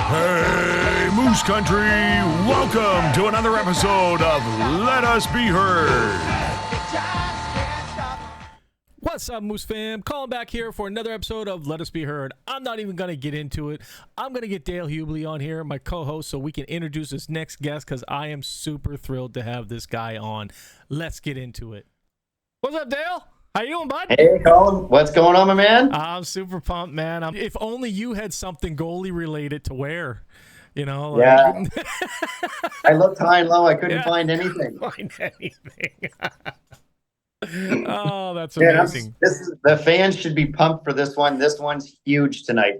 Hey, Moose Country, welcome to another episode of Let Us Be Heard. What's up, Moose fam? Calling back here for another episode of Let Us Be Heard. I'm not even going to get into it. I'm going to get Dale Hubhley on here, my co-host, so we can introduce this next guest because I am super thrilled to have this guy on. Let's get into it. What's up, Dale? How you doing, bud? Hey, Colin. What's going on, my man? I'm super pumped, man. If only you had something goalie related to wear. You know, yeah. I looked high and low. I couldn't find anything. Oh, that's amazing. The fans should be pumped for this one. This one's huge tonight.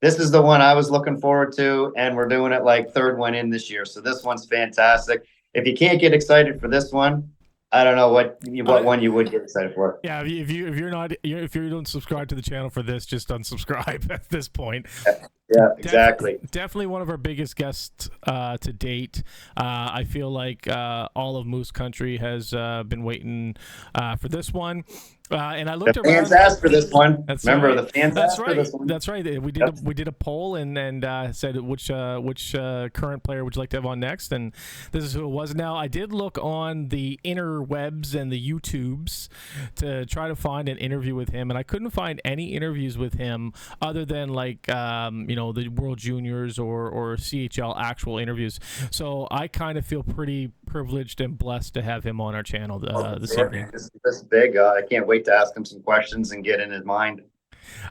This is the one I was looking forward to, and we're doing it like third one in this year. So this one's fantastic. If you can't get excited for this one, I don't know what one you would get excited for. Yeah, if you don't subscribe to the channel for this, just unsubscribe at this point. Yeah, exactly. Definitely one of our biggest guests to date. I feel like all of Moose Country has been waiting for this one. And I looked the fans asked for this one. Remember, right. The fans asked for this one. That's right. We did a poll and said which current player would you like to have on next, and this is who it was. Now, I did look on the interwebs and the YouTubes to try to find an interview with him, and I couldn't find any interviews with him other than the World Juniors or CHL actual interviews. So I kind of feel pretty privileged and blessed to have him on our channel this evening. This is big. I can't wait to ask him some questions and get in his mind.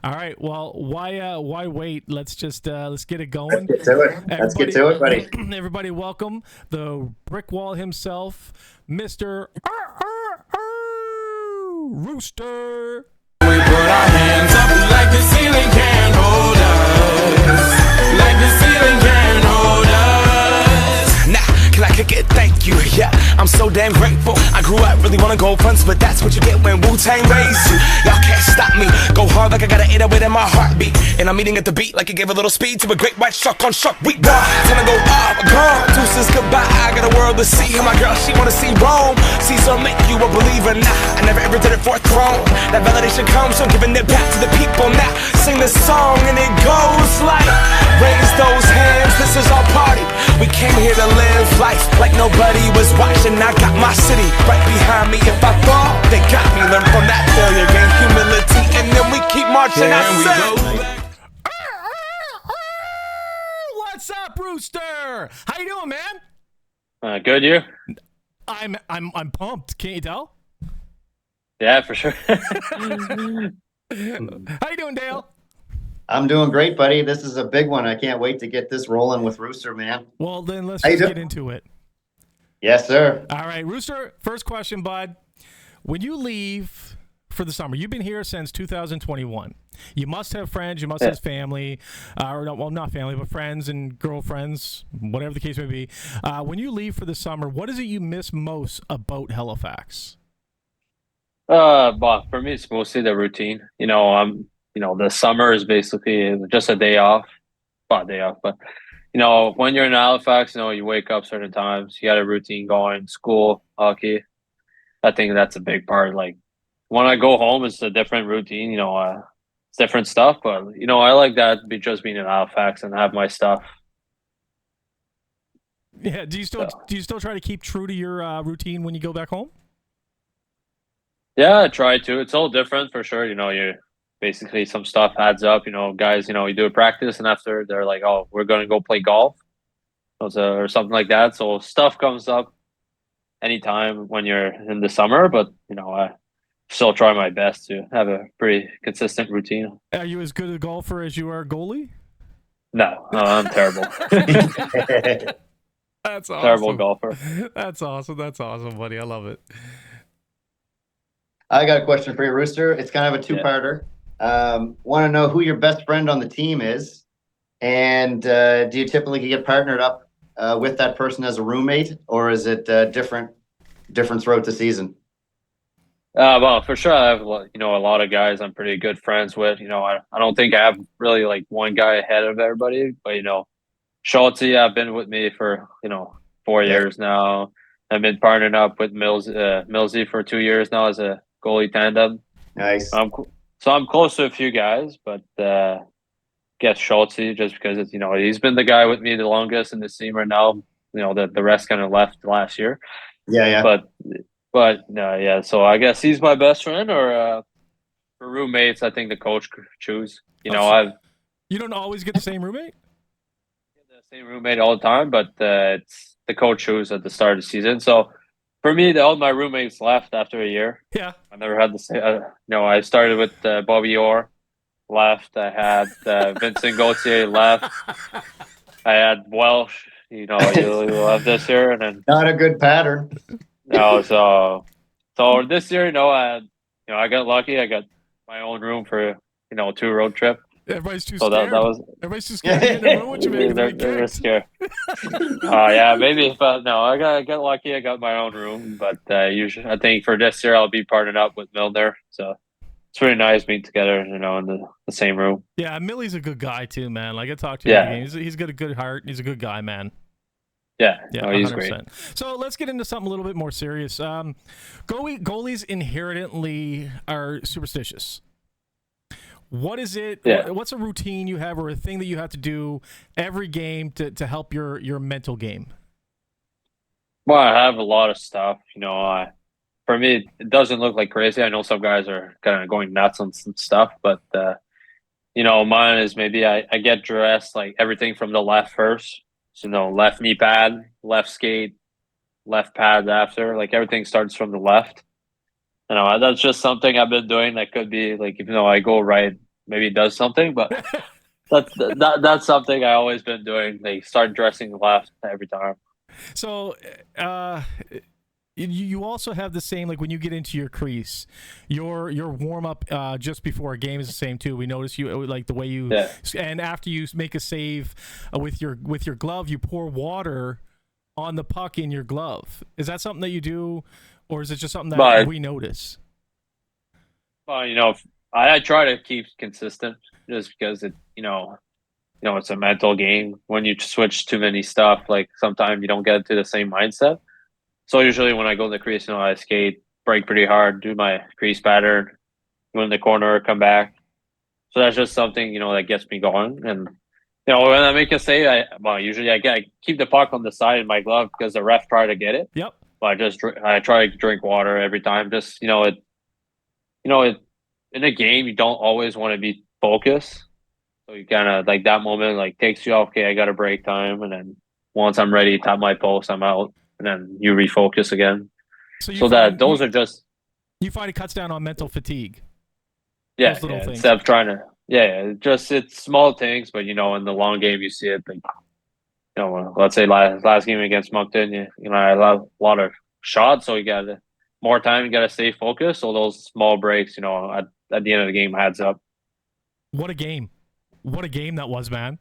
All right. Well, why wait? Let's get it going. Let's get to it, buddy. Everybody, welcome the brick wall himself, Mr. Rooster. We put our hands up like the ceiling can't hold us. Like the ceiling can't hold us. Nah, can I kick it? Thank you. Yeah, I'm so damn grateful. I grew up really wanna go fronts, but that's what you get when Wu-Tang raised you. Y'all can't stop me. Go hard like I got an 808 in my heartbeat. And I'm eating at the beat like it gave a little speed to a great white shark on shark week. Time to go up, gone. Deuces goodbye. I got a world to see. And my girl, she wanna see Rome. Caesar make you a believer. Nah, I never ever did it for a throne. That validation comes from giving it back to the people. Now sing this song and it goes like, raise those hands. This is our party. We came here to live life like nobody was watching. I got my city right behind me. If I fall, they got me. Learn from that failure, gain humility, and then we keep marching. What's up, Rooster? How you doing, man? Good, you? I'm pumped. Can't you tell? Yeah, for sure. How you doing, Dale? I'm doing great, buddy. This is a big one. I can't wait to get this rolling with Rooster, man. Well, then let's just get into it. Yes, sir. All right, Rooster, first question, bud. When you leave for the summer, you've been here since 2021. You must have friends, you must have family, not family, but friends and girlfriends, whatever the case may be. When you leave for the summer, what is it you miss most about Halifax? But for me, it's mostly the routine. The summer is basically just a day off. But when you're in Halifax, you wake up certain times, you got a routine going, school, hockey. I think that's a big part. Like when I go home, it's a different routine, it's different stuff, but I like that just being in Halifax and have my stuff. Yeah. Do you still try to keep true to your routine when you go back home? Yeah, I try to. It's all different for sure. You basically some stuff adds up, guys, you do a practice and after they're like, oh, we're going to go play golf or something like that. So stuff comes up anytime when you're in the summer, but I still try my best to have a pretty consistent routine. Are you as good a golfer as you are a goalie? No, I'm terrible. That's awesome. Terrible golfer. That's awesome, buddy. I love it. I got a question for you, Rooster. It's kind of a two-parter. Want to know who your best friend on the team is, and do you typically get partnered up with that person as a roommate, or is it different throughout the season? Well, for sure, I have a lot of guys I'm pretty good friends with. I don't think I have really like one guy ahead of everybody, but Schulte, I've been with me for 4 years now. I've been partnered up with Millsy for 2 years now as a goalie tandem. Nice. So I'm close to a few guys, but guess Schultze, just because it's he's been the guy with me the longest in this team right now. The rest kind of left last year, Yeah. but no, yeah. So I guess he's my best friend, or for roommates, I think the coach could choose. I've You don't always get the same roommate? the same roommate all the time, but it's the coach choose at the start of the season. So for me, all my roommates left after a year. Yeah. I never had the same. I started with Bobby Orr left. I had Vincent Gauthier left. I had Welsh. He left this year, and then Not a good pattern. no. So this year, I got lucky. I got my own room for 2 road trip. Everybody's too So scared. that was Everybody's too scared to get in the room with you, man. they're scared. Yeah, maybe, but no, I got lucky. I got my own room, but usually I think for this year I'll be partnered up with Milner. So it's pretty nice being together, in the same room. Yeah, Millie's a good guy too, man. Like I talked to him Yeah. again. He's got a good heart. He's a good guy, man. Yeah, Yeah, no, he's 100%. great. So let's get into something a little bit more serious. Goalies inherently are superstitious. What is it? Yeah. What's a routine you have, or a thing that you have to do every game to help your mental game? Well, I have a lot of stuff. For me, it doesn't look like crazy. I know some guys are kind of going nuts on some stuff, but mine is maybe I get dressed like everything from the left first. So, left knee pad, left skate, left pad after. Like everything starts from the left. That's just something I've been doing. That could be like, even though I go right, maybe it does something, but that's something I always been doing. Like start dressing left every time. So, you also have the same, like when you get into your crease, your warm up just before a game is the same too. We notice you like the way you and after you make a save with your glove, you pour water on the puck in your glove. Is that something that you do, or is it just something that we notice? Well, I try to keep consistent just because it's a mental game. When you switch too many stuff, like sometimes you don't get into the same mindset. So usually when I go in the crease, I skate, break pretty hard, do my crease pattern, go in the corner, come back. So that's just something, that gets me going. And, when I make a save, usually I keep the puck on the side in my glove because the ref try to get it. Yep. But I try to drink water every time. Just, in a game, you don't always want to be focused. So you kind of like that moment, like takes you off. Okay, I got a break time. And then once I'm ready, tap my post, I'm out. And then you refocus again. Those are just. You find it cuts down on mental fatigue. Yeah, those little things. Instead of trying to. Yeah, it's small things, but in the long game you see it. Like, let's say last game against Moncton, I had a lot of shots, so you got more time. You got to stay focused. So those small breaks, at the end of the game, adds up. What a game! What a game that was, man.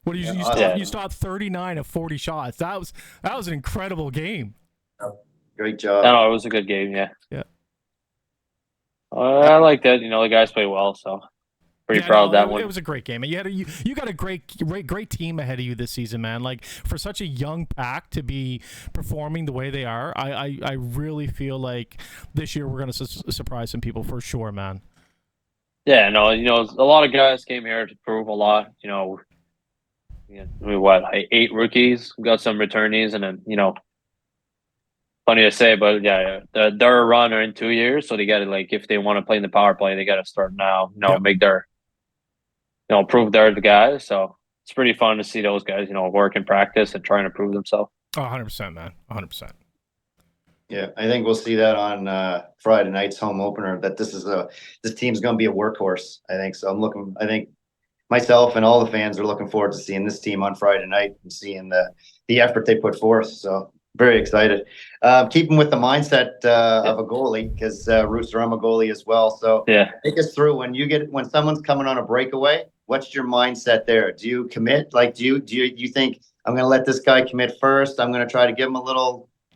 What you stopped 39 of 40 shots. That was an incredible game. Great job. No, it was a good game. Yeah. Yeah. I like that. The guys play well, so pretty proud of that one. It was a great game, and you got a great team ahead of you this season, man. Like for such a young pack to be performing the way they are, I really feel like this year we're going to surprise some people for sure, man. Yeah, no, a lot of guys came here to prove a lot. We 8 rookies, we got some returnees, and then funny to say, but yeah, their run are in 2 years, so they got to if they want to play in the power play, they got to start now. Make their prove they're the guys. So it's pretty fun to see those guys work and practice and trying to prove themselves. 100%, man, 100%. Yeah, I think we'll see that on Friday night's home opener. That this team's going to be a workhorse. I think so. I think myself and all the fans are looking forward to seeing this team on Friday night and seeing the effort they put forth. So very excited. Keeping with the mindset of a goalie, because Rooster, I'm a goalie as well. So take us through when someone's coming on a breakaway. What's your mindset there? Do you commit? Like, do you think I'm going to let this guy commit first? I'm going to try to give him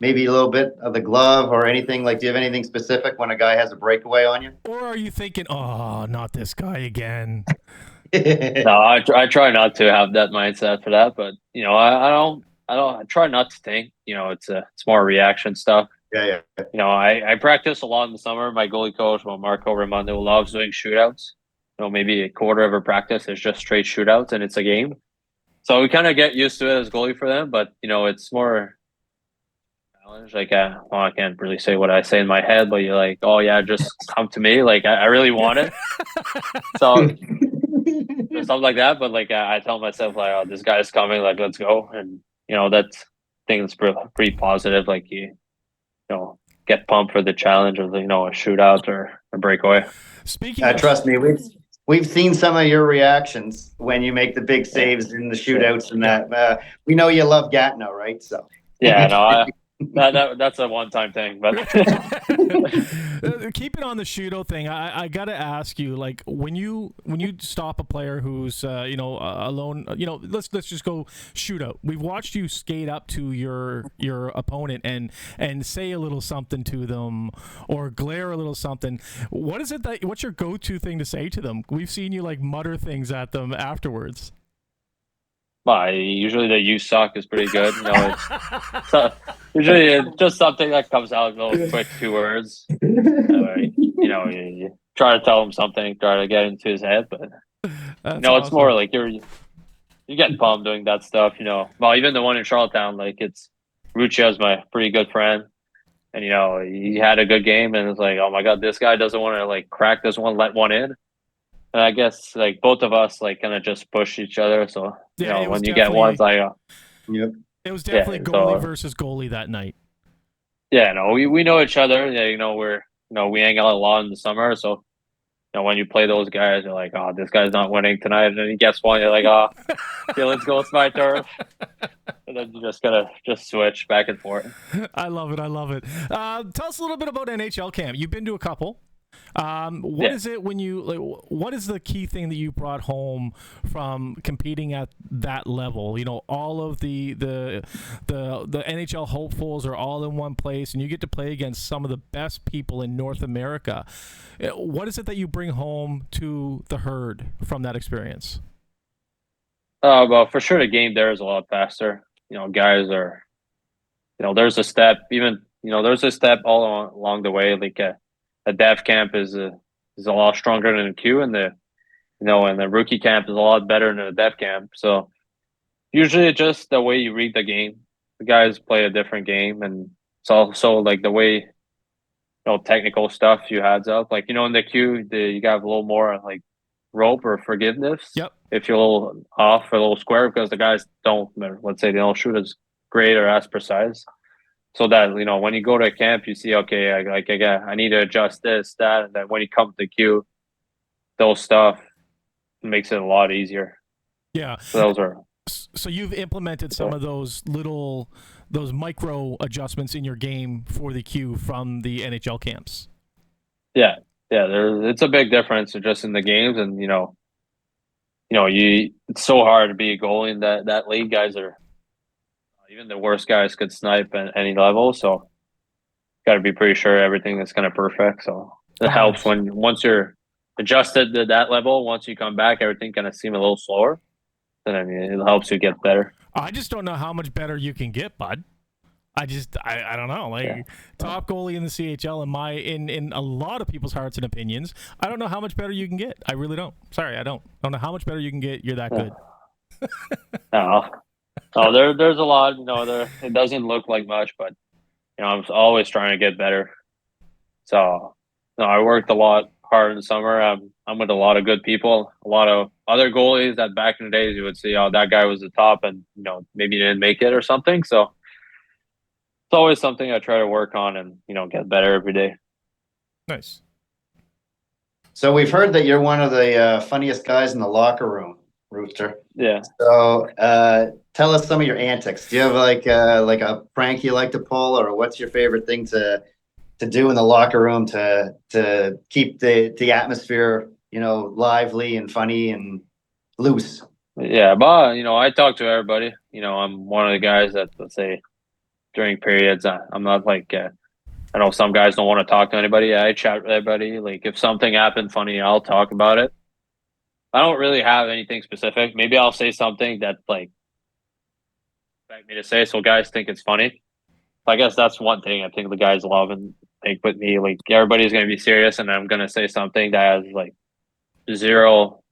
maybe a little bit of the glove or anything? Like, do you have anything specific when a guy has a breakaway on you? Or are you thinking, oh, not this guy again? No, I try not to have that mindset for that, but I try not to think. It's more reaction stuff. Yeah. I practice a lot in the summer. My goalie coach, Marco Raimondo, loves doing shootouts. maybe a quarter of a practice is just straight shootouts and it's a game. So we kind of get used to it as goalie for them, but it's more challenge. Like, well, I can't really say what I say in my head, but you're like, oh yeah, just come to me. Like, I really want it. So there's something like that. But like, I tell myself like, oh, this guy's coming. Like, let's go. And that's I think it's pretty positive. Like you get pumped for the challenge of a shootout or a breakaway. Speaking of, Trust me, we've seen some of your reactions when you make the big saves in the shootouts and that. We know you love Gatineau, right? So yeah, no, that's a one-time thing. But keep it on the shootout thing. I gotta ask you, like when you stop a player who's alone, let's just go shootout. We've watched you skate up to your opponent and say a little something to them or glare a little something. What's your go-to thing to say to them? We've seen you like mutter things at them afterwards. Usually the "you suck" is pretty good. Usually it's just something that comes out those quick 2 words. You try to tell him something, try to get into his head, but That's it's awesome. more like you get pumped doing that stuff. Well, even the one in Charlottetown, like it's Ruccia's my pretty good friend, and he had a good game, and it's like, oh my god, this guy doesn't want to like crack, doesn't want to let one in. And I guess like both of us like kind of just push each other. So when you get one, it's like, yep. It was definitely goalie versus goalie that night. Yeah, no, we know each other. Yeah, we hang out a lot in the summer. So when you play those guys, you're like, oh, this guy's not winning tonight, and then he gets one. You're like, oh, okay, let's go. It's my turf. And then you just gotta switch back and forth. I love it. Tell us a little bit about NHL camp. You've been to a couple. What is it when you what is the key thing that you brought home from competing at that level? All of the NHL hopefuls are all in one place, and you get to play against some of the best people in North America. What is it that you bring home to the Herd from that experience? Well, for sure, the game there is a lot faster. Guys are, there's a step. Even there's a step all along the way. Like a dev camp is a lot stronger than a Q, and the rookie camp is a lot better than a dev camp. So usually it's just the way you read the game. The guys play a different game, and it's also like the way technical stuff you heads up. Like in the Q, you got a little more like rope or forgiveness. Yep. If you're a little off or a little square, because the guys let's say they don't shoot as great or as precise. So that when you go to a camp, you see, okay, I need to adjust this, that, and then when you come to the queue, those stuff makes it a lot easier. Yeah. So you've implemented some of those micro adjustments in your game for the queue from the NHL camps. Yeah. It's a big difference just in the games, and it's so hard to be a goalie in that league. Guys are. Even the worst guys could snipe at any level, so got to be pretty sure everything is kind of perfect. So it helps once you're adjusted to that level. Once you come back, everything kind of seems a little slower. Then it helps you get better. I just don't know how much better you can get, bud. I don't know. Like top goalie in the CHL in a lot of people's hearts and opinions. I don't know how much better you can get. I really don't. Sorry, I don't know how much better you can get. You're that good. No. Oh, there's a lot, it doesn't look like much, but I'm always trying to get better. So I worked a lot hard in the summer. I'm with a lot of good people, a lot of other goalies that back in the days you would see, oh, that guy was the top, and maybe didn't make it or something. So it's always something I try to work on and get better every day. Nice. So we've heard that you're one of the funniest guys in the locker room, Rooster. Yeah. So tell us some of your antics. Do you have like a prank you like to pull, or what's your favorite thing to do in the locker room to keep the atmosphere, lively and funny and loose? Yeah, but I talk to everybody. I'm one of the guys that, let's say, during periods, I'm not like I know some guys don't want to talk to anybody. I chat with everybody. Like if something happened funny, I'll talk about it. I don't really have anything specific. Maybe I'll say something that like expect me to say, so guys think it's funny. I guess that's one thing I think the guys love and think with me. Like everybody's gonna be serious, and I'm gonna say something that has like zero,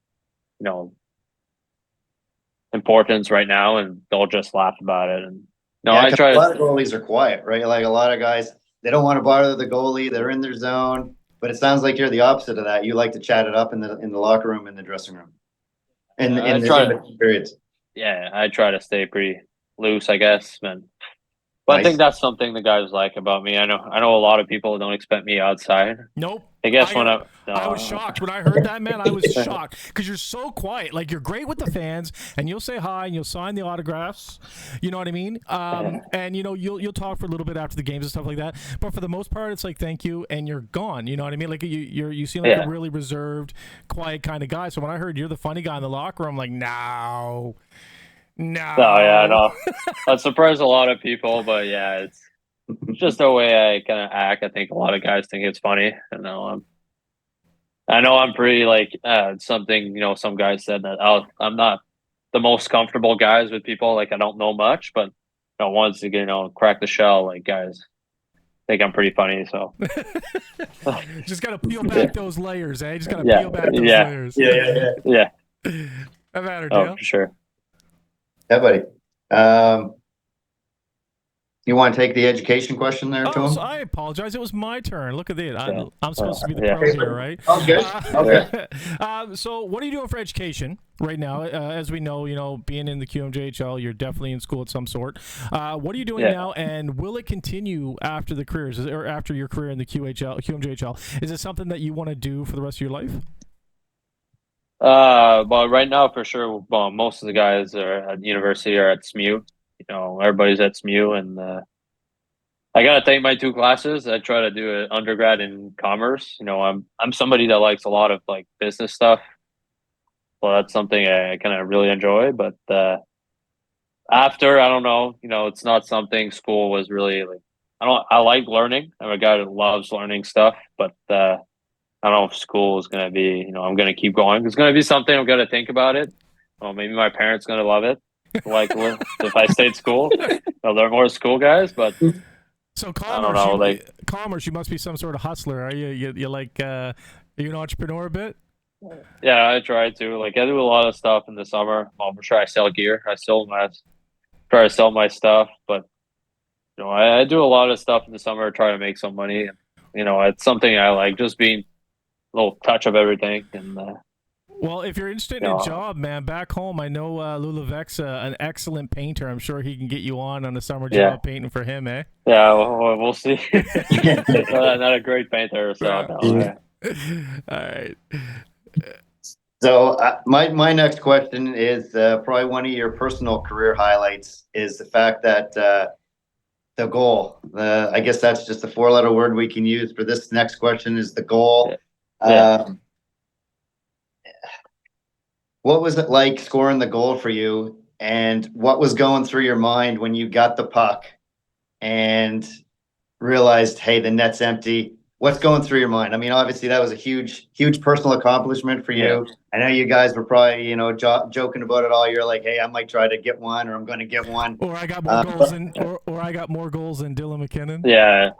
importance right now, and they'll just laugh about it. And no, Yeah, I 'cause try a lot of to. goalies are quiet, right? Like a lot of guys, they don't want to bother the goalie. They're in their zone. But it sounds like you're the opposite of that. You like to chat it up in the locker room, in the dressing room, in I the try in between periods. Yeah, I try to stay pretty loose, I guess, man. But I think Nice. that's something the guys like about me. I know a lot of people don't expect me outside. Nope. I guess when I was shocked when I heard that, man. I was shocked because you're so quiet. Like, you're great with the fans, and you'll say hi and you'll sign the autographs. You know what I mean? And you'll talk for a little bit after the games and stuff like that. But for the most part, it's like thank you, and you're gone. You know what I mean? Like you seem like a really reserved, quiet kind of guy. So when I heard you're the funny guy in the locker room, I'm like, no. Oh yeah, no. That surprised a lot of people, but yeah, it's just the way I kind of act. I think a lot of guys think it's funny. I know I'm pretty like something. Some guys said that I'm not the most comfortable guys with people. Like, I don't know much, but once you crack the shell, like, guys think I'm pretty funny. So just gotta peel back those layers, eh? Just gotta Yeah, peel back those yeah. layers. yeah. That matter, Oh, Dale. for sure. Yeah, buddy. You want to take the education question there, Oh, Tom? so I apologize. It was my turn. Look at it. Yeah. I'm supposed to be the Yeah. pro here, right? Okay. Okay. So what are you doing for education right now? As we know, being in the QMJHL, you're definitely in school of some sort. What are you doing now, and will it continue after the careers or after your career in the QMJHL? Is it something that you want to do for the rest of your life? Well, right now for sure. Well, most of the guys are at university or at SMU. Everybody's at SMU, and I gotta take my 2 classes. I try to do an undergrad in commerce. I'm somebody that likes a lot of like business stuff. Well, that's something I kind of really enjoy. But after, I don't know. It's not something school was really like. I like learning. I'm a guy that loves learning stuff, but I don't know if school is gonna be. I'm gonna keep going. It's gonna be something I'm gonna think about it. Well, maybe my parents gonna love it. Like, if I stayed school, they're more school guys. But so I don't know. Commerce, you must be some sort of hustler. Are you? You like? Are you an entrepreneur a bit? Yeah, I try to. Like, I do a lot of stuff in the summer. I'm sure I sell gear. Try to sell my stuff, but I do a lot of stuff in the summer. Try to make some money. It's something I like. Just being a little touch of everything. And well, if you're interested in a job, man, back home, I know Lulevec's an excellent painter. I'm sure he can get you on a summer job painting for him, eh? Yeah, we'll see. Not a great painter, so no. All right. So my next question is probably one of your personal career highlights is the fact that the goal. I guess that's just a 4-letter word we can use for this next question is the goal. Yeah. What was it like scoring the goal for you, and what was going through your mind when you got the puck and realized, hey, the net's empty? What's going through your mind? I mean, obviously that was a huge personal accomplishment for you. Yeah. I know you guys were probably, joking about it all year, like, hey, I might try to get one, or I'm going to get one. Or I got more goals than, or I got more goals than Dylan McKinnon. Yeah.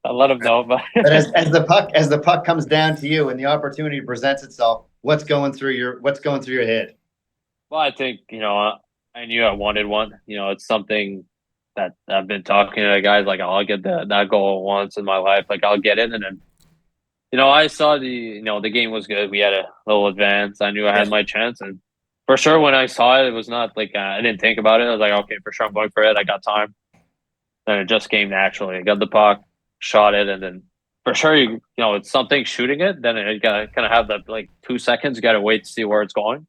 I let him know. But as the puck comes down to you and the opportunity presents itself, what's going through your head? Well, I think I knew I wanted one. It's something that I've been talking to the guys, like, I'll get that goal once in my life. Like, I'll get it. And then, I saw the game was good. We had a little advance. I knew I had my chance. And for sure, when I saw it, it was not like, I didn't think about it. I was like, okay, for sure, I'm going for it. I got time. Then it just came naturally. I got the puck, shot it. And then for sure, it's something shooting it. Then you got to kind of have that, like, 2 seconds. You got to wait to see where it's going.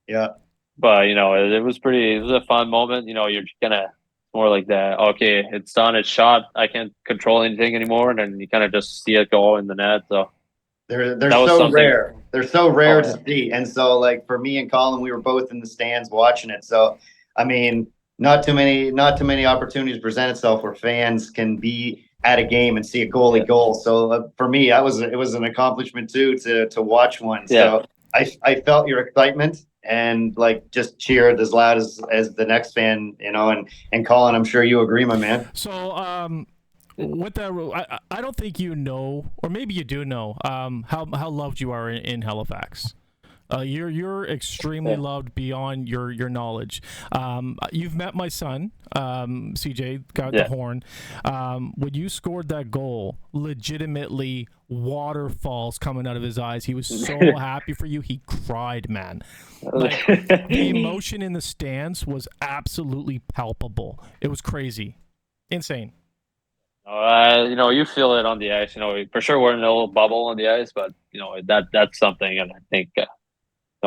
Yeah. But, it was a fun moment. You're just going to, more like that. Okay, it's done. It's shot. I can't control anything anymore, and then you kind of just see it go in the net. So they're so rare. They're so rare to see, and so like for me and Colin, we were both in the stands watching it. So I mean, not too many opportunities present itself where fans can be at a game and see a goalie goal. So for me, it was an accomplishment too to watch one. Yeah. So I felt your excitement. And like just cheered as loud as the next fan, and Colin, I'm sure you agree, my man. So With that, I don't think you know, or maybe you do know, how loved you are in Halifax. You're extremely loved beyond your knowledge. You've met my son, CJ, got the horn. When you scored that goal, legitimately waterfalls coming out of his eyes. He was so happy for you. He cried, man. Like the emotion in the stands was absolutely palpable. It was crazy, insane. You feel it on the ice. For sure we're in a little bubble on the ice, but that's something, and I think.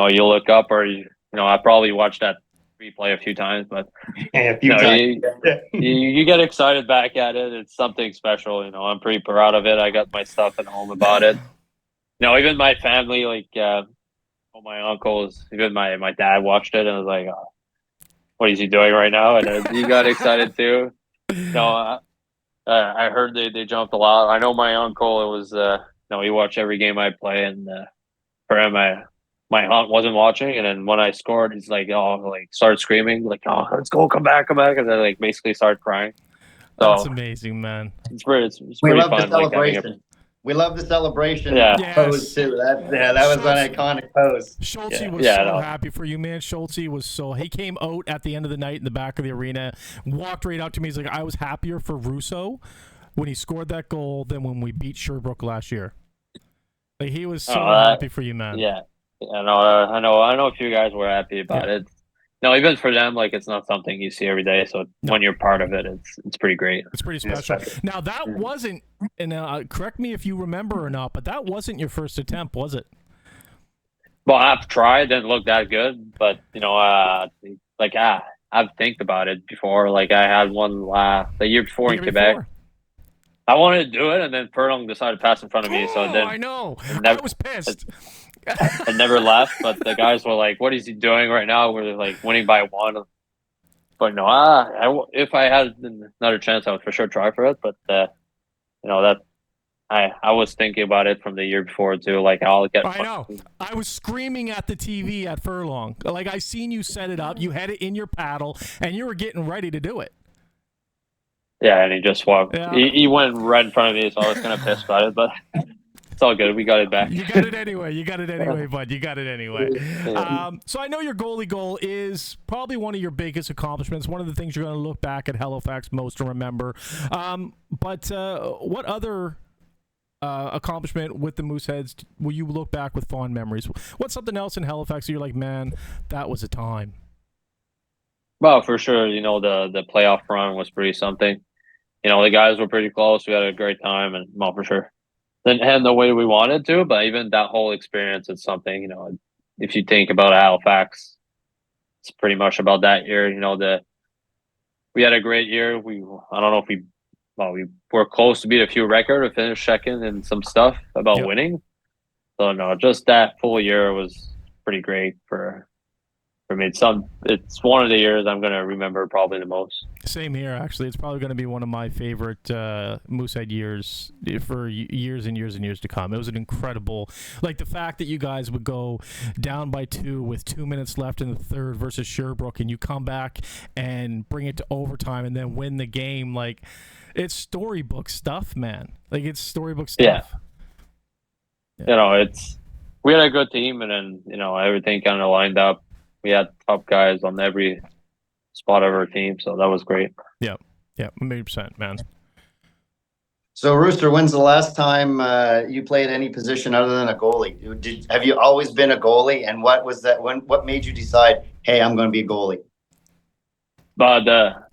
You look up, or I probably watched that replay a few times, but a few times. You get excited back at it. It's something special. I'm pretty proud of it. I got my stuff at home about it. Even my family, like all my uncles, even my dad watched it and was like, oh, "What is he doing right now?" And he got excited too. I heard they jumped a lot. I know my uncle. It was he watched every game I play, and for him, my aunt wasn't watching, and then when I scored, he's like, started screaming, like, "Oh, let's go, come back," and then like basically started crying. So that's amazing, man. It's pretty We love fun. the celebration. We love the celebration pose too. That was an iconic pose. Schulte was so happy for you, man. Schulte was he came out at the end of the night in the back of the arena, walked right up to me. He's like, I was happier for Rousseau when he scored that goal than when we beat Sherbrooke last year. Like, he was so happy for you, man. Yeah. I know a few guys were happy about it. No, even for them, like, it's not something you see every day. So when you're part of it, it's pretty great. It's pretty special. Now, that wasn't, and correct me if you remember or not, but that wasn't your first attempt, was it? Well, I've tried, didn't look that good, but I've think about it before. Like, I had one the year before in Quebec. I wanted to do it, and then Furlong decided to pass in front of me. So then I know. I was pissed. I never left, but the guys were like, "What is he doing right now?" We're like winning by 1. But no, if I had another chance, I would for sure try for it. But I was thinking about it from the year before too. Like, I'll get. I know. I was screaming at the TV at Furlong. Like, I seen you set it up. You had it in your paddle, and you were getting ready to do it. Yeah, and he just walked. Yeah. He went right in front of me, so I was kind of pissed about it, but. It's all good. We got it back. You got it anyway, bud. You got it anyway. So I know your goalie goal is probably one of your biggest accomplishments, one of the things you're going to look back at Halifax most to remember. But what other accomplishment with the Mooseheads will you look back with fond memories? What's something else in Halifax that you're like, man, that was a time? Well, for sure, the playoff run was pretty something. The guys were pretty close. We had a great time, and well, for sure. Didn't end the way we wanted to, but even that whole experience is something, if you think about Halifax, it's pretty much about that year. We had a great year. I don't know if we were close to beat a few record or finish second and some stuff about winning. So no, just that full year was pretty great for me. It's one of the years I'm going to remember probably the most. Same here, actually. It's probably going to be one of my favorite Moosehead years for years and years and years to come. It was an incredible, like, the fact that you guys would go down by 2 with 2 minutes left in the third versus Sherbrooke, and you come back and bring it to overtime and then win the game. Like, it's storybook stuff, man. Like, it's storybook stuff. Yeah. We had a good team, and then, everything kind of lined up. We had top guys on every spot of our team, so that was great. Yeah, 100%, man. So, Rooster, when's the last time you played any position other than a goalie? Have you always been a goalie? And what was that? What made you decide, hey, I'm going to be a goalie? But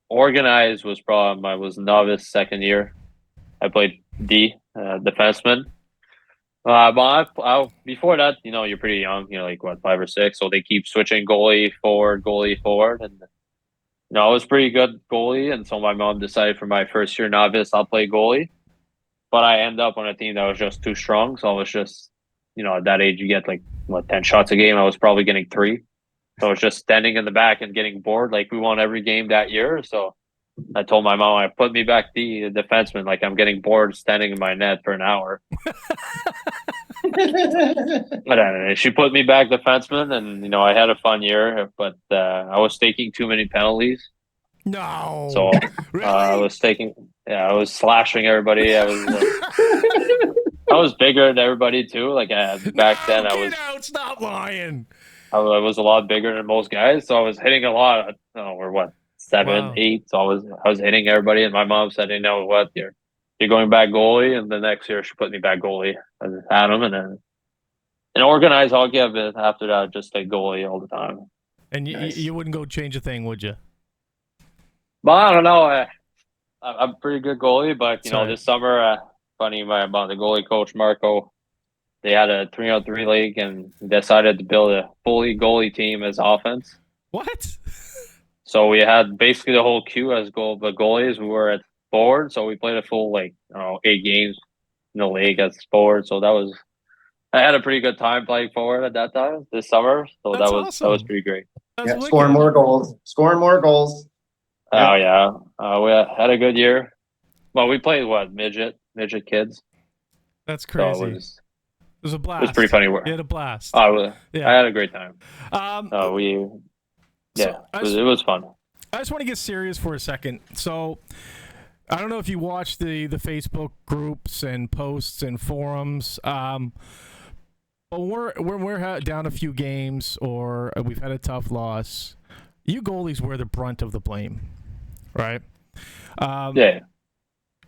organized was probably I was novice second year. I played defenseman. But before that, you're pretty young. You're like, 5 or 6. So they keep switching goalie forward. And, I was pretty good goalie. And so my mom decided for my first year novice, I'll play goalie. But I ended up on a team that was just too strong. So I was just, at that age, you get 10 shots a game. I was probably getting 3. So I was just standing in the back and getting bored. Like, we won every game that year. So I told my mom, I put me back the defenseman. Like, I'm getting bored standing in my net for an hour. But she put me back defenseman, and I had a fun year. But I was taking too many penalties. No. So Really? I was slashing everybody. I was bigger than everybody too. Like back then, Get out! Stop lying. I was a lot bigger than most guys, so I was hitting a lot. We're what 7, Wow. 8. So I was hitting everybody, and my mom said, "You know what? You're going back goalie." And the next year, she put me back goalie as Adam, and then in organized hockey, I've been after that just like goalie all the time. And Nice. you wouldn't go change a thing, would you? But I don't know. I'm a pretty good goalie, but you know, Sorry. this summer, funny about the goalie coach Marco, they had a 3-on-3 league and decided to build a fully goalie team as offense. What? So we had basically the whole queue as but goalies. We were at forward, so we played a full 8 games in the league as forward. So I had a pretty good time playing forward at that time this summer. So That's that was awesome. pretty great. That's Yeah, wicked. scoring more goals. Oh yeah, we had a good year. Well, we played midget kids. That's So crazy. it was a it blast. was pretty funny. You had a blast. I Yeah. had a great time. So It was fun. I just want to get serious for a second. So, I don't know if you watch the Facebook groups and posts and forums, but when we're down a few games or we've had a tough loss, you goalies wear the brunt of the blame, right? Yeah.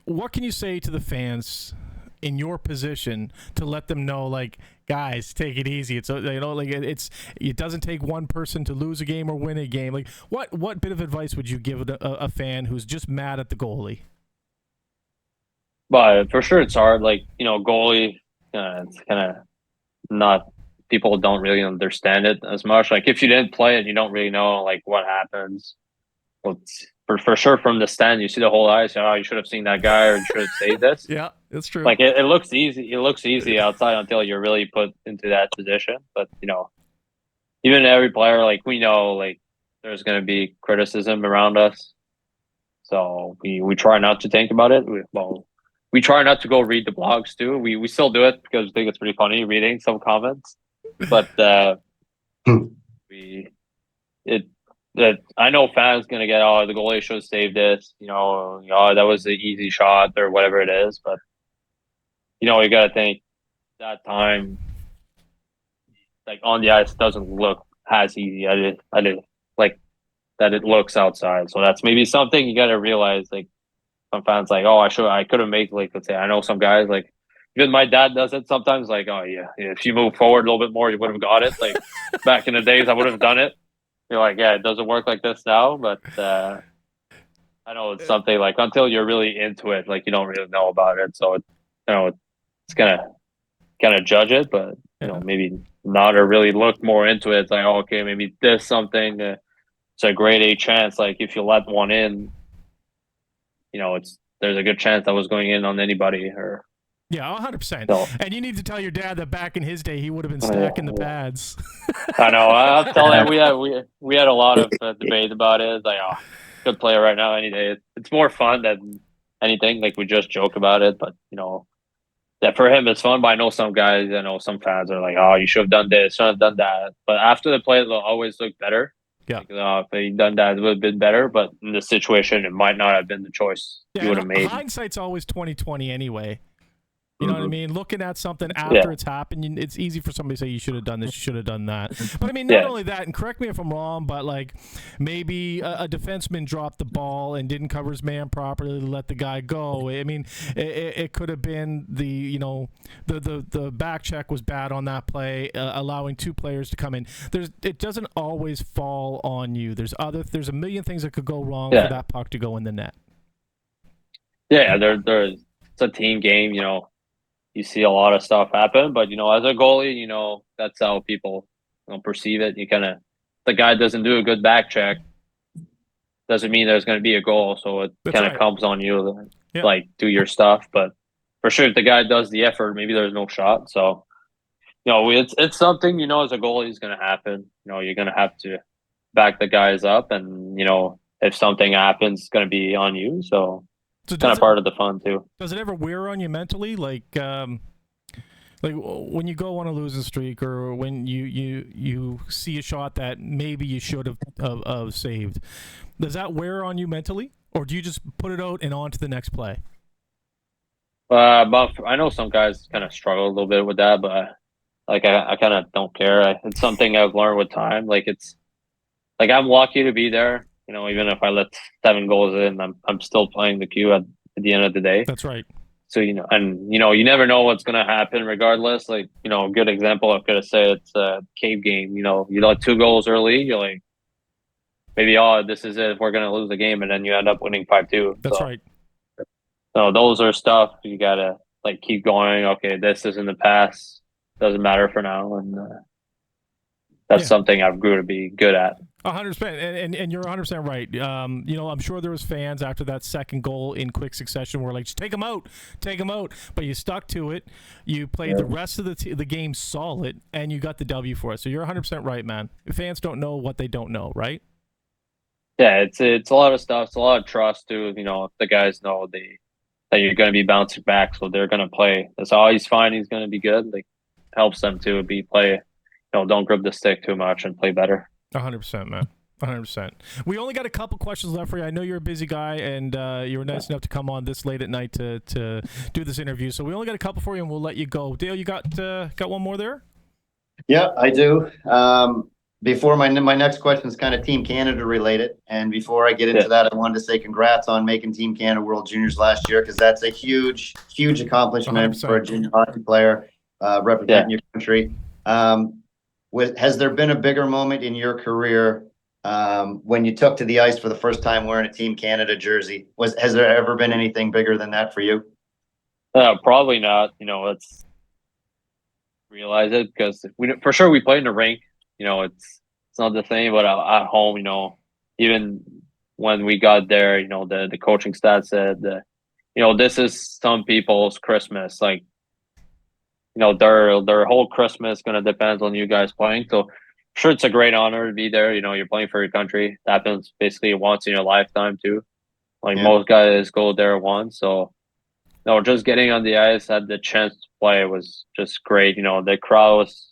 What can you say to the fans in your position to let them know, like, guys, take it easy? It's it doesn't take one person to lose a game or win a game. Like, what bit of advice would you give a fan who's just mad at the goalie? But for sure, it's hard. Like, you know, goalie, it's kind of not, people don't really understand it as much. Like, if you didn't play it, you don't really know, like, what happens. Well, for sure, from the stand, you see the whole ice. Oh, you should have seen that guy, or you should have saved this. Yeah, that's true. Like, it looks easy. It looks easy outside until you're really put into that position. But, you know, even every player, like, we know, like, there's going to be criticism around us. So we try not to think about it. We try not to go read the blogs too. We still do it because we think it's pretty funny reading some comments. But I know fans gonna get, oh, the goalie should have saved this, that was an easy shot or whatever it is. But you gotta think that time, like, on the ice doesn't look as easy. I did like that it looks outside. So that's maybe something you gotta realize. Like, some fans like, oh, I could have made, like, let's say, I know some guys, like, even my dad does it sometimes, like, oh yeah, if you move forward a little bit more, you would have got it. Like, back in the days, I would have done it. You're like, yeah, it doesn't work like this now, but I know it's something, like, until you're really into it, like, you don't really know about it. So it's gonna judge it, but maybe not, or really look more into it. It's like, oh, okay, maybe this something. It's a grade A chance. Like, if you let one in, there's a good chance that was going in on anybody. Or yeah, 100%. So, and you need to tell your dad that back in his day, he would have been stacking the pads. I know. I'll tell him we had a lot of debate about it. It's like, oh, good player right now any day. It's more fun than anything. Like, we just joke about it, but that for him it's fun. But I know some guys, some fans are like, oh, you should have done this, should have done that. But after the play, they'll always look better. Yeah. Like, if he'd done that, it would have been better. But in this situation, it might not have been the choice you would have made. Hindsight's always 20/20 anyway. You know what I mean? Looking at something after it's happened, it's easy for somebody to say, you should have done this, you should have done that. But I mean, not only that, and correct me if I'm wrong, but, like, maybe a defenseman dropped the ball and didn't cover his man properly to let the guy go. I mean, it could have been the back check was bad on that play, allowing two players to come in. It doesn't always fall on you. There's a million things that could go wrong for that puck to go in the net. Yeah, it's a team game, You see a lot of stuff happen, but as a goalie, that's how people perceive it. The guy doesn't do a good back check, doesn't mean there's going to be a goal. So it kind of comes on you, like, do your stuff. But for sure, if the guy does the effort, maybe there's no shot. So it's something as a goalie is going to happen. You're going to have to back the guys up, and if something happens, it's going to be on you. So it's kind of part of the fun too. Does it ever wear on you mentally? Like, Like when you go on a losing streak, or when you see a shot that maybe you should have saved, does that wear on you mentally, or do you just put it out and on to the next play? But I know some guys kind of struggle a little bit with that, but like I kind of don't care. It's something I've learned with time. Like it's like I'm lucky to be there. You know, even if I let 7 goals in, I'm still playing the queue at the end of the day. That's right. So you never know what's gonna happen regardless. Like a good example I could have said it's a cave game. You let 2 goals early, you're like maybe this is it. We're gonna lose the game, and then you end up winning 5-2. That's right. So those are stuff you gotta like keep going. Okay, this is in the past. Doesn't matter for now, and that's something I've grew to be good at. 100%, and you're 100% right. I'm sure there was fans after that second goal in quick succession were like, just take him out. But you stuck to it. You played the rest of the game solid, and you got the W for it. So you're 100% right, man. Fans don't know what they don't know, right? Yeah, it's a lot of stuff. It's a lot of trust too. If the guys know that you're going to be bouncing back, so they're going to play. That's all he's fine. He's going to be good. Like helps them to play. Don't grip the stick too much and play better. 100%, man. 100%. We only got a couple questions left for you. I know you're a busy guy, and you were nice enough to come on this late at night to do this interview. So we only got a couple for you, and we'll let you go. Dale, you got one more there? Yeah, I do. Before my next question is kind of Team Canada related, and before I get into that, I wanted to say congrats on making Team Canada World Juniors last year, because that's a huge accomplishment 100%. for a junior hockey player representing your country. Has there been a bigger moment in your career when you took to the ice for the first time wearing a Team Canada jersey? Has there ever been anything bigger than that for you? Probably not. Let's realize it, because for sure we played in the rink. It's not the same, but at home, even when we got there, the coaching staff said, this is some people's Christmas. Like, their whole Christmas is going to depend on you guys playing. So, sure, it's a great honor to be there. You're playing for your country. That happens basically once in your lifetime too. Like most guys go there once. So, just getting on the ice, had the chance to play was just great. The crowd was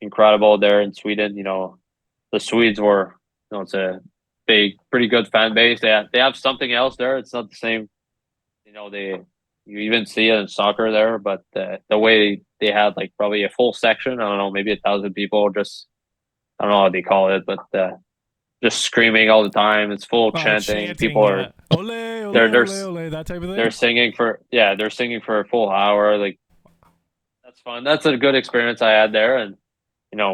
incredible there in Sweden. The Swedes were, it's a big, pretty good fan base. They have something else there. It's not the same. You even see it in soccer there, but the way they had like probably a full section, I don't know, maybe 1,000 people, just I don't know how they call it, but just screaming all the time. It's full of chanting. People are ole, ole, they're ole, ole, that type of thing. They're singing for a full hour. Like that's fun. That's a good experience I had there, and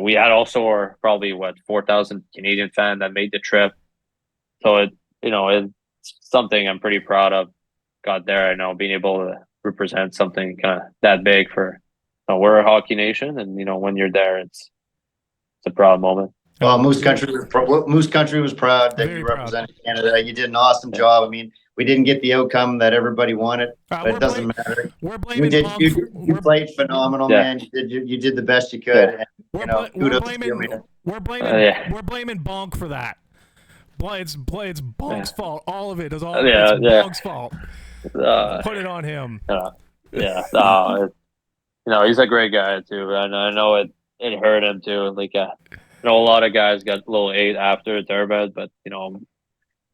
we had also probably 4,000 Canadian fans that made the trip. So it's something I'm pretty proud of. Got there, being able to represent something kind of that big for. We're a hockey nation, and when you're there, it's a proud moment. Well, Moose Country was proud that you represented Canada. You did an awesome job. I mean, we didn't get the outcome that everybody wanted, but it doesn't matter. You played phenomenal, man. You did the best you could. And, we're blaming Bonk for that. It's Bonk's fault. All of it is Bonk's fault. Put it on him. He's a great guy too. And I know it hurt him too. Like, a lot of guys got a little ate after the tournament, but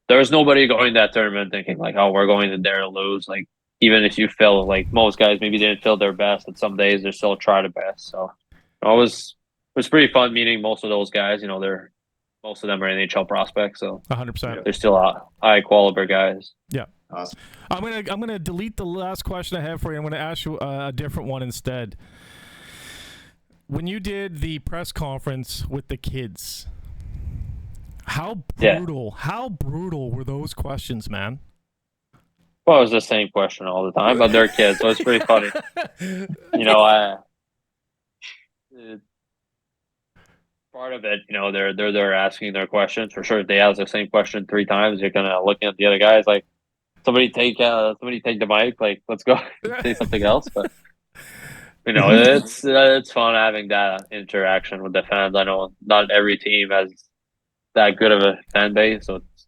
there's nobody going to that tournament thinking like, oh, we're going to dare to lose. Like, even if you feel like most guys maybe didn't feel their best, but some days they still try the best. So it was pretty fun meeting most of those guys. Most of them are NHL prospects, so 100%. They're still high quality guys. Yeah. Awesome. I'm gonna delete the last question I have for you. I'm gonna ask you a different one instead. When you did the press conference with the kids, how brutal were those questions, man? Well, it was the same question all the time, but they're kids, so it's pretty funny. Part of it, they're asking their questions for sure. If they ask the same question 3 times, you're kind of looking at the other guys like, somebody take the mic, like let's go say something else. But it's fun having that interaction with the fans. I know not every team has that good of a fan base, so it's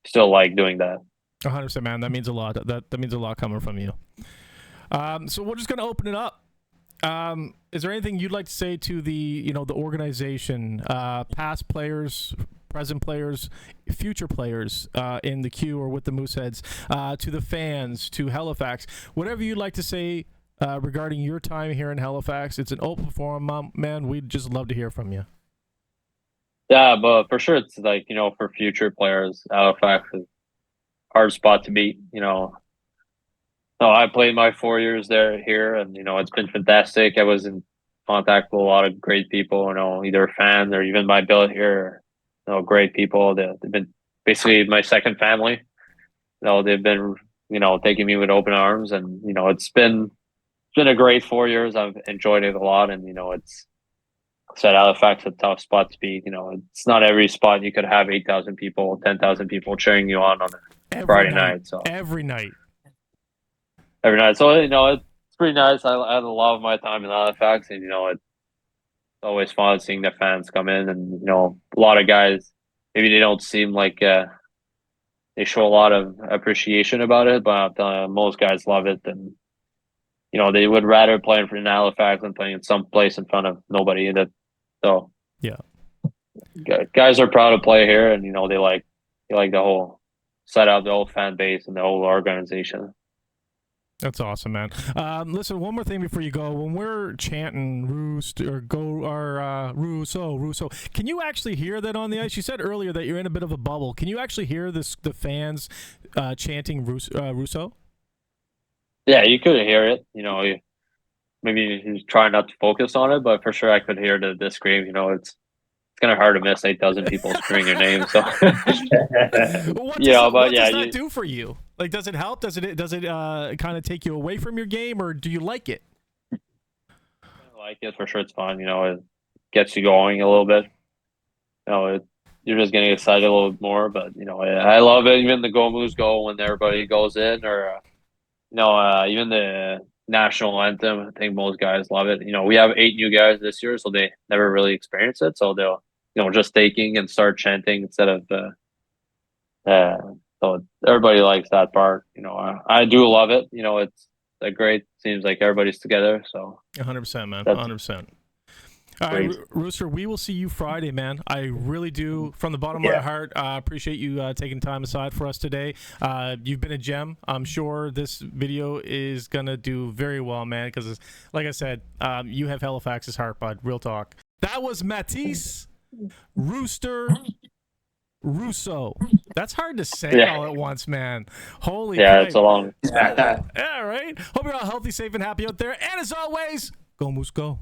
still like doing that. 100%, man. That means a lot. That means a lot coming from you. So we're just gonna open it up. Is there anything you'd like to say to the the organization, past players, present players, future players in the queue or with the Mooseheads, to the fans, to Halifax, whatever you'd like to say regarding your time here in Halifax? It's an open forum, man. We'd just love to hear from you. Yeah, but for sure, it's like for future players, Halifax is a hard spot to beat. No, I played my 4 years here, and it's been fantastic. I was in contact with a lot of great people, either fans or even my billet here. Great people. They've been basically my second family. They've been taking me with open arms, and it's been a great 4 years. I've enjoyed it a lot, and it's said Halifax is a tough spot to beat. It's not every spot you could have 8,000 people, 10,000 people cheering you on a Friday night. So every night. So it's pretty nice. I had a lot of my time in Halifax, and it's always fun seeing the fans come in, and a lot of guys maybe they don't seem like they show a lot of appreciation about it, but most guys love it, and they would rather play in Halifax than playing in some place in front of nobody. So yeah, guys are proud to play here, and they like the whole setup, the whole fan base, and the whole organization. That's awesome, man. Listen, one more thing before you go. When we're chanting rousseau, can you actually hear that on the ice? You said earlier that you're in a bit of a bubble. Can you actually hear the fans chanting rousseau? Yeah, you could hear it. Maybe he's trying not to focus on it, but for sure I could hear the scream. It's kind of hard to miss 8,000 people screaming your name. So, what does that do for you? Like, does it help? Does it kind of take you away from your game, or do you like it? I like it for sure. It's fun. It gets you going a little bit. You're just getting excited a little bit more. But I love it. Even the Go Moose Go when everybody goes in, or even the national anthem. I think most guys love it. We have 8 new guys this year, so they never really experience it. So they'll just taking and start chanting instead of so everybody likes that part. I do love it. It's a great. Seems like everybody's together. So 100%, man. 100%. All right, Rooster, we will see you Friday, man. I really do, from the bottom of my heart, appreciate you taking time aside for us today. You've been a gem. I'm sure this video is going to do very well, man, because, like I said, you have Halifax's heart, bud. Real talk. That was Mathis, Rooster, Rousseau. That's hard to say all at once, man. Holy it's a long. All right. Hope you're all healthy, safe, and happy out there. And as always, go Moose, go.